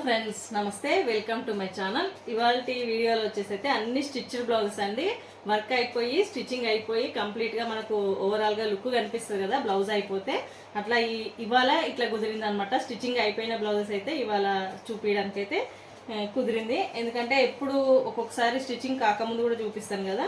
Friends నమస్తే welcome to my channel. ఇవాల్టి వీడియోలో వచ్చేసి అయితే అన్ని స్టిచ్డ్ బ్లౌజెస్ అండి. వర్క్ అయిపోయి స్టిచ్చింగ్ అయిపోయి కంప్లీట్గా మనకు ఓవరాల్గా లుక్ కనిపిస్తుంది కదా బ్లౌజ్ అయిపోతే. అట్లా ఇవాళ ఇట్లా కుదిరింది అనమాట. స్టిచ్చింగ్ అయిపోయిన బ్లౌజెస్ అయితే ఇవాళ చూపించడానికి అయితే కుదిరింది. ఎందుకంటే ఎప్పుడు ఒక్కొక్కసారి స్టిచ్చింగ్ కాకముందు కూడా చూపిస్తాను కదా,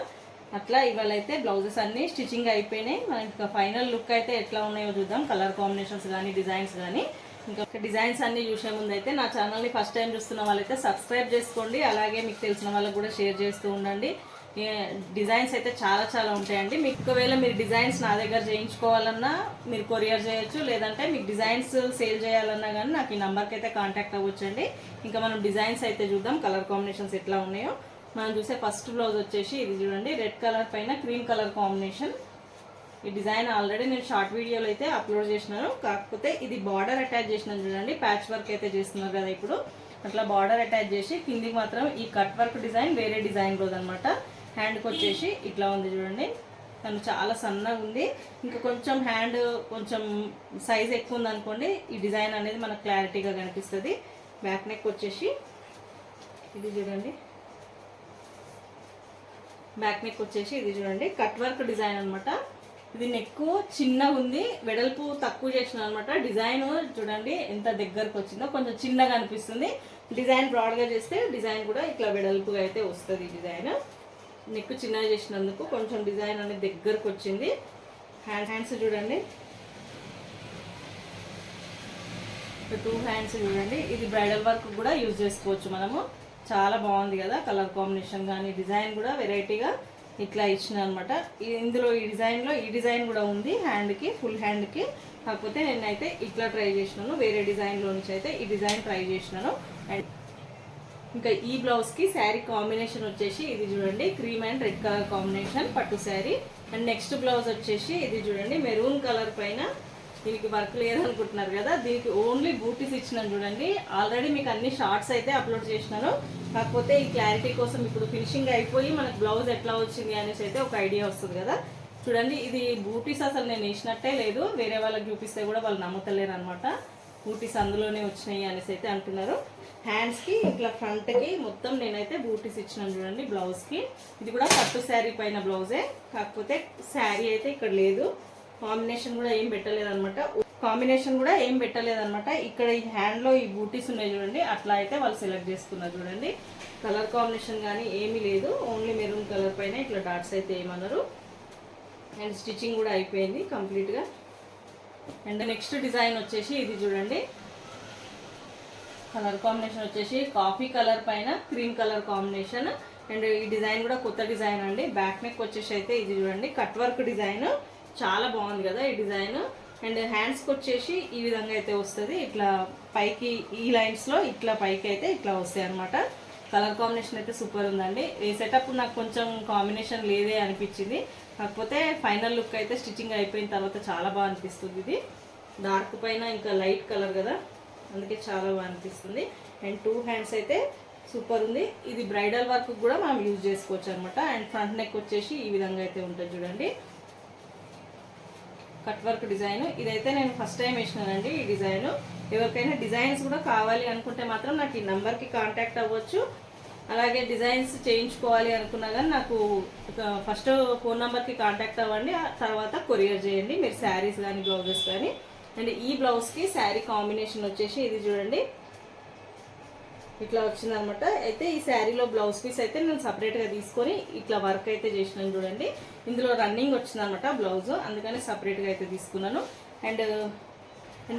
అట్లా ఇవాళ అయితే బ్లౌజెస్ అన్నీ స్టిచ్చింగ్ అయిపోయినాయి. మనకి ఫైనల్ లుక్ అయితే ఎట్లా ఉన్నాయో చూద్దాం. కలర్ కాంబినేషన్స్ కానీ డిజైన్స్ కానీ. ఇంకా డిజైన్స్ అన్ని చూసే ముందు అయితే నా ఛానల్ని ఫస్ట్ టైం చూస్తున్న వాళ్ళైతే సబ్స్క్రైబ్ చేసుకోండి. అలాగే మీకు తెలిసిన వాళ్ళకు కూడా షేర్ చేస్తూ ఉండండి. డిజైన్స్ అయితే చాలా చాలా ఉంటాయండి. మీకు ఒకవేళ మీరు డిజైన్స్ నా దగ్గర చేయించుకోవాలన్నా మీరు కొరియర్ చేయొచ్చు, లేదంటే మీకు డిజైన్స్ సేల్ చేయాలన్నా కానీ నాకు ఈ నెంబర్కి అయితే కాంటాక్ట్ అవ్వచ్చండి. ఇంకా మనం డిజైన్స్ అయితే చూద్దాం, కలర్ కాంబినేషన్స్ ఎట్లా ఉన్నాయో. మనం చూసే ఫస్ట్ బ్లౌజ్ వచ్చేసి ఇది చూడండి, రెడ్ కలర్ పైన క్రీమ్ కలర్ కాంబినేషన్. ఈ డిజైన్ ఆల్రెడీ నేను షార్ట్ వీడియోలో అయితే అప్లోడ్ చేసినాను. కాకపోతే ఇది బార్డర్ అటాచ్ చేసినాను చూడండి. ప్యాచ్ వర్క్ అయితే చేస్తున్నారు కదా ఇప్పుడు, అట్లా బార్డర్ అటాచ్ చేసి కిందికి మాత్రం ఈ కట్ వర్క్ డిజైన్ వేరే డిజైన్ రోజు అనమాట. హ్యాండ్కి వచ్చేసి ఇట్లా ఉంది చూడండి. తను చాలా సన్నగా ఉంది. ఇంకా కొంచెం హ్యాండ్ కొంచెం సైజ్ ఎక్కువ ఉంది అనుకోండి, ఈ డిజైన్ అనేది మనకు క్లారిటీగా కనిపిస్తుంది. బ్యాక్ నెక్ వచ్చేసి ఇది చూడండి, బ్యాక్ నెక్ వచ్చేసి ఇది చూడండి, కట్ వర్క్ డిజైన్ అనమాట. ఇది నెక్ చిన్నగా ఉంది, వెడల్పు తక్కువ చేసిన అనమాట. డిజైన్ చూడండి ఎంత దగ్గరకు వచ్చిందో, కొంచెం చిన్నగా అనిపిస్తుంది. డిజైన్ బ్రాడ్గా చేస్తే డిజైన్ కూడా ఇట్లా వెడల్పుగా అయితే వస్తుంది. డిజైన్ నెక్ చిన్నగా చేసినందుకు కొంచెం డిజైన్ అనేది దగ్గరకు వచ్చింది. హ్యాండ్స్ చూడండి, 2 హ్యాండ్స్ చూడండి. ఇది బ్రైడల్ వర్క్ కూడా యూజ్ చేసుకోవచ్చు మనము. చాలా బాగుంది కదా కలర్ కాంబినేషన్ కానీ డిజైన్ కూడా వెరైటీగా ఇట్లా ఇచ్చిన అనమాట. ఇందులో ఈ డిజైన్లో ఈ డిజైన్ కూడా ఉంది హ్యాండ్కి, ఫుల్ హ్యాండ్కి. కాకపోతే నేనైతే ఇట్లా ట్రై చేసినాను, వేరే డిజైన్లో నుంచి అయితే ఈ డిజైన్ ట్రై చేసినాను. అండ్ ఇంకా ఈ బ్లౌజ్కి శారీ కాంబినేషన్ వచ్చేసి ఇది చూడండి, cream and red colour combination పట్టు శారీ. అండ్ నెక్స్ట్ బ్లౌజ్ వచ్చేసి ఇది చూడండి, మెరూన్ కలర్ పైన. దీనికి వర్క్ లేదనుకుంటున్నారు కదా, దీనికి ఓన్లీ బూటీస్ ఇచ్చినాను చూడండి. ఆల్రెడీ మీకు అన్ని షార్ట్స్ అయితే అప్లోడ్ చేసినాను. కాకపోతే ఈ క్లారిటీ కోసం ఇప్పుడు ఫినిషింగ్ అయిపోయి మనకు బ్లౌజ్ ఎట్లా వచ్చింది అనేసి అయితే ఒక ఐడియా వస్తుంది కదా. చూడండి, ఇది బూటీస్ అసలు నేను వేసినట్టే లేదు. వేరే వాళ్ళకి చూపిస్తే కూడా వాళ్ళు నమ్ముతలేరు అనమాట. బూటీస్ అందులోనే వచ్చినాయి అనేసి అయితే అంటున్నారు. హ్యాండ్స్కి ఇట్లా ఫ్రంట్కి మొత్తం నేనైతే బూటీస్ ఇచ్చినాను చూడండి బ్లౌజ్కి. ఇది కూడా పట్టు శారీ పైన బ్లౌజే, కాకపోతే శారీ అయితే ఇక్కడ లేదు. కాంబినేషన్ కూడా ఏం పెట్టలేదన్నమాట. ఇక్కడ ఈ హ్యాండ్లో ఈ బూటీస్ ఉన్నాయి చూడండి, అట్లా అయితే వాళ్ళు సెలెక్ట్ చేసుకున్నారు చూడండి. కలర్ కాంబినేషన్ కానీ ఏమీ లేదు, ఓన్లీ మెరూన్ కలర్ పైన ఇట్లా డాట్స్ అయితే ఏమన్నారు. అండ్ స్టిచ్చింగ్ కూడా అయిపోయింది కంప్లీట్గా. అండ్ నెక్స్ట్ డిజైన్ వచ్చేసి ఇది చూడండి, కలర్ కాంబినేషన్ వచ్చేసి కాఫీ కలర్ పైన క్రీమ్ కలర్ కాంబినేషన్. అండ్ ఈ డిజైన్ కూడా కొత్త డిజైన్ అండి. బ్యాక్ నెక్ వచ్చేసి అయితే ఇది చూడండి, కట్ వర్క్ డిజైన్. చాలా బాగుంది కదా ఈ డిజైన్. అండ్ హ్యాండ్స్కి వచ్చేసి ఈ విధంగా అయితే వస్తుంది. ఇట్లా పైకి ఈ లైన్స్లో ఇట్లా పైకి అయితే ఇట్లా వస్తాయి అనమాట. కలర్ కాంబినేషన్ అయితే సూపర్ ఉందండి. వేసేటప్పుడు నాకు కొంచెం కాంబినేషన్ లేదే అనిపించింది. కాకపోతే ఫైనల్ లుక్ అయితే స్టిచ్చింగ్ అయిపోయిన తర్వాత చాలా బాగా అనిపిస్తుంది. ఇది డార్క్ పైన ఇంకా లైట్ కలర్ కదా, అందుకే చాలా బాగా అనిపిస్తుంది. అండ్ 2 హ్యాండ్స్ అయితే సూపర్ ఉంది. ఇది బ్రైడల్ వర్క్ కూడా మనం యూజ్ చేసుకోవచ్చు అనమాట. అండ్ ఫ్రంట్ నెక్ వచ్చేసి ఈ విధంగా అయితే ఉంటుంది చూడండి, కట్ వర్క్ డిజైన్. ఇదైతే నేను ఫస్ట్ టైం వేసినానండి ఈ డిజైన్. ఎవరికైనా డిజైన్స్ కూడా కావాలి అనుకుంటే మాత్రం నాకు ఈ నెంబర్కి కాంటాక్ట్ అవ్వచ్చు. అలాగే డిజైన్స్ చేయించుకోవాలి అనుకున్నా కానీ నాకు ఫస్ట్ ఫోన్ నెంబర్కి కాంటాక్ట్ అవ్వండి, తర్వాత కొరియర్ చేయండి మీరు శారీస్ కానీ బ్లౌజెస్ కానీ. అండ్ ఈ బ్లౌజ్కి శారీ కాంబినేషన్ వచ్చేసి ఇది చూడండి, ఇట్లా వచ్చిందనమాట. అయితే ఈ శారీలో బ్లౌజ్ పీస్ అయితే నేను సపరేట్గా తీసుకొని ఇట్లా వర్క్ అయితే చేసినాను చూడండి. ఇందులో రన్నింగ్ వచ్చిందనమాట బ్లౌజ్, అందుకని సపరేట్గా అయితే తీసుకున్నాను. అండ్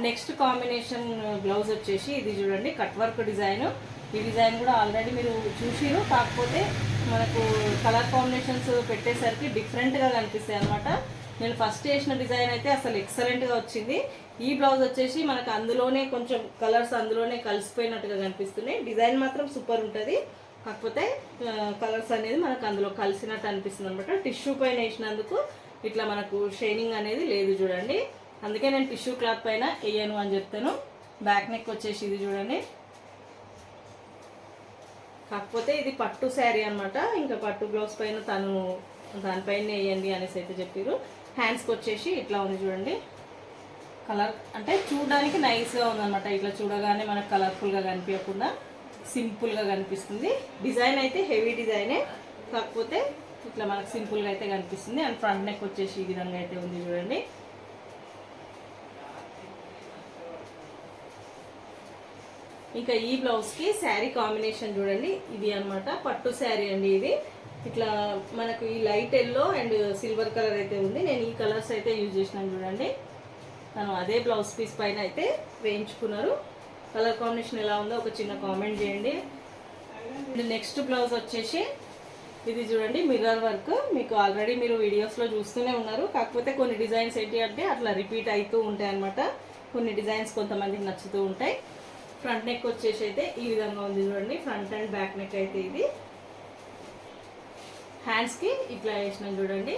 నెక్స్ట్ కాంబినేషన్ బ్లౌజ్ వచ్చేసి ఇది చూడండి, కట్ వర్క్ డిజైన్. ఈ డిజైన్ కూడా ఆల్రెడీ మీరు చూసిరు, కాకపోతే మనకు కలర్ కాంబినేషన్స్ పెట్టేసరికి డిఫరెంట్గా కనిపిస్తాయి అనమాట. నేను ఫస్ట్ వేసిన డిజైన్ అయితే అసలు ఎక్సలెంట్గా వచ్చింది. ఈ బ్లౌజ్ వచ్చేసి మనకు అందులోనే కొంచెం కలర్స్ అందులోనే కలిసిపోయినట్టుగా కనిపిస్తున్నాయి. డిజైన్ మాత్రం సూపర్ ఉంటుంది, కాకపోతే కలర్స్ అనేది మనకు అందులో కలిసినట్టు అనిపిస్తుంది అనమాట. టిష్యూ పైన వేసినందుకు ఇట్లా మనకు షైనింగ్ అనేది లేదు చూడండి, అందుకే నేను టిష్యూ క్లాత్ పైన వేయను అని చెప్తాను. బ్యాక్ నెక్ వచ్చేసి ఇది చూడండి, కాకపోతే ఇది పట్టు శారీ అనమాట. ఇంకా పట్టు బ్లౌజ్ పైన తను దానిపైన వేయండి అనేసి అయితే చెప్పారు. హ్యాండ్స్కి వచ్చేసి ఇట్లా ఉంది చూడండి, కలర్ అంటే చూడడానికి నైస్గా ఉందన్నమాట. ఇట్లా చూడగానే మనకు కలర్ఫుల్గా కనిపించకుండా సింపుల్గా కనిపిస్తుంది. డిజైన్ అయితే హెవీ డిజైనే, కాకపోతే ఇట్లా మనకు సింపుల్గా అయితే కనిపిస్తుంది. అండ్ ఫ్రంట్ నెక్ వచ్చేసి ఈ విధంగా అయితే ఉంది చూడండి. ఇంకా ఈ బ్లౌజ్కి శారీ కాంబినేషన్ చూడండి, ఇది అనమాట పట్టు శారీ అండి. ఇది ఇట్లా మనకు ఈ light yellow and silver colour అయితే ఉంది. నేను ఈ కలర్స్ అయితే యూజ్ చేసినాను చూడండి. తను అదే బ్లౌజ్ పీస్ పైన అయితే వేయించుకున్నారు. కలర్ కాంబినేషన్ ఎలా ఉందో ఒక చిన్న కామెంట్ చేయండి. నెక్స్ట్ బ్లౌజ్ వచ్చేసి ఇది చూడండి, మిర్రర్ వర్క్. మీకు ఆల్రెడీ మీరు వీడియోస్లో చూస్తూనే ఉన్నారు, కాకపోతే కొన్ని డిజైన్స్ ఏంటి అంటే అట్లా రిపీట్ అవుతూ ఉంటాయి అన్నమాట. కొన్ని డిజైన్స్ కొంతమందికి నచ్చుతూ ఉంటాయి. ఫ్రంట్ నెక్ వచ్చేసి అయితే ఈ విధంగా ఉంది చూడండి, ఫ్రంట్ అండ్ బ్యాక్ నెక్ అయితే ఇది. హ్యాండ్స్కి ఇట్లా వేసినాం చూడండి.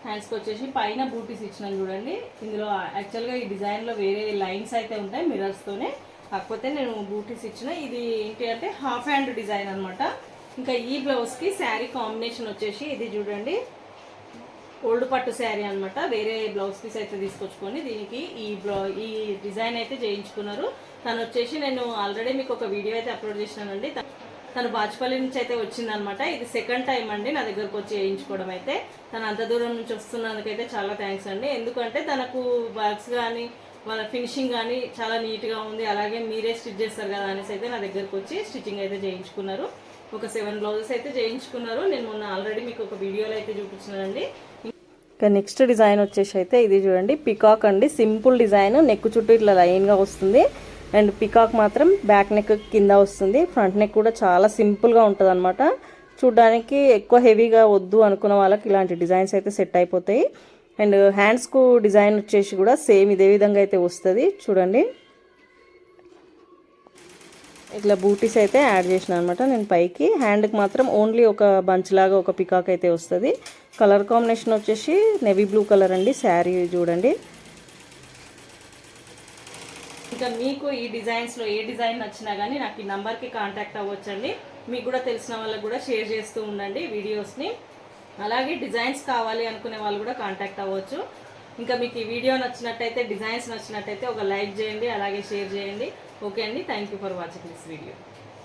హ్యాండ్స్కి వచ్చేసి పైన బూటీస్ ఇచ్చినాం చూడండి. ఇందులో యాక్చువల్గా ఈ డిజైన్లో వేరే లైన్స్ అయితే ఉంటాయి మిర్రర్స్తోనే, కాకపోతే నేను బూటీస్ ఇచ్చిన. ఇది ఏంటి అంటే హాఫ్ హ్యాండ్ డిజైన్ అనమాట. ఇంకా ఈ బ్లౌజ్కి శారీ కాంబినేషన్ వచ్చేసి ఇది చూడండి, ఓల్డ్ పట్టు శారీ అనమాట. వేరే బ్లౌజ్ పీస్ అయితే తీసుకొచ్చుకొని దీనికి ఈ డిజైన్ అయితే చేయించుకున్నారు. తను వచ్చేసి నేను ఆల్రెడీ మీకు ఒక వీడియో అయితే అప్లోడ్ చేసినానండి. తను బాచుపల్లి నుంచి అయితే వచ్చిందనమాట. ఇది సెకండ్ టైం అండి నా దగ్గరకు వచ్చి వేయించుకోవడం అయితే. తను అంత దూరం నుంచి వస్తున్నందుకైతే చాలా థ్యాంక్స్ అండి. ఎందుకంటే తనకు వర్క్స్ కానీ వాళ్ళ ఫినిషింగ్ కానీ చాలా నీట్గా ఉంది, అలాగే మీరే స్టిచ్ చేస్తారు కదా అనేసి అయితే నా దగ్గరకు వచ్చి స్టిచ్చింగ్ అయితే చేయించుకున్నారు. ఒక 7 బ్లౌజెస్ అయితే చేయించుకున్నారు. నేను మొన్న ఆల్రెడీ మీకు ఒక వీడియోలో అయితే చూపించినానండి. ఇంకా నెక్స్ట్ డిజైన్ వచ్చేసి అయితే ఇది చూడండి, పికాక్ అండి. సింపుల్ డిజైన్, నెక్ చుట్టూ ఇట్లా లైన్గా వస్తుంది. అండ్ పికాక్ మాత్రం బ్యాక్ నెక్ కింద వస్తుంది. ఫ్రంట్ నెక్ కూడా చాలా సింపుల్గా ఉంటుంది అనమాట. చూడ్డానికి ఎక్కువ హెవీగా వద్దు అనుకున్న వాళ్ళకి ఇలాంటి డిజైన్స్ అయితే సెట్ అయిపోతాయి. అండ్ హ్యాండ్స్కు డిజైన్ వచ్చేసి కూడా సేమ్ ఇదే విధంగా అయితే వస్తుంది చూడండి. ఇట్లా బూటీస్ అయితే యాడ్ చేసిన అనమాట నేను పైకి. హ్యాండ్కి మాత్రం ఓన్లీ ఒక బంచ్ లాగా ఒక పికాక్ అయితే వస్తుంది. కలర్ కాంబినేషన్ వచ్చేసి నేవీ బ్లూ కలర్ అండి. శారీ చూడండి. ఇంకా మీకు ఈ డిజైన్స్లో ఏ డిజైన్ నచ్చినా కానీ నాకు ఈ నెంబర్కి కాంటాక్ట్ అవ్వచ్చండి. మీకు కూడా తెలిసిన వాళ్ళకి కూడా షేర్ చేస్తూ ఉండండి వీడియోస్ని. అలాగే డిజైన్స్ కావాలి అనుకునే వాళ్ళు కూడా కాంటాక్ట్ అవ్వచ్చు. ఇంకా మీకు ఈ వీడియో నచ్చినట్టయితే, డిజైన్స్ నచ్చినట్టయితే ఒక లైక్ చేయండి, అలాగే షేర్ చేయండి. ఓకే అండి, thank you for watching this video.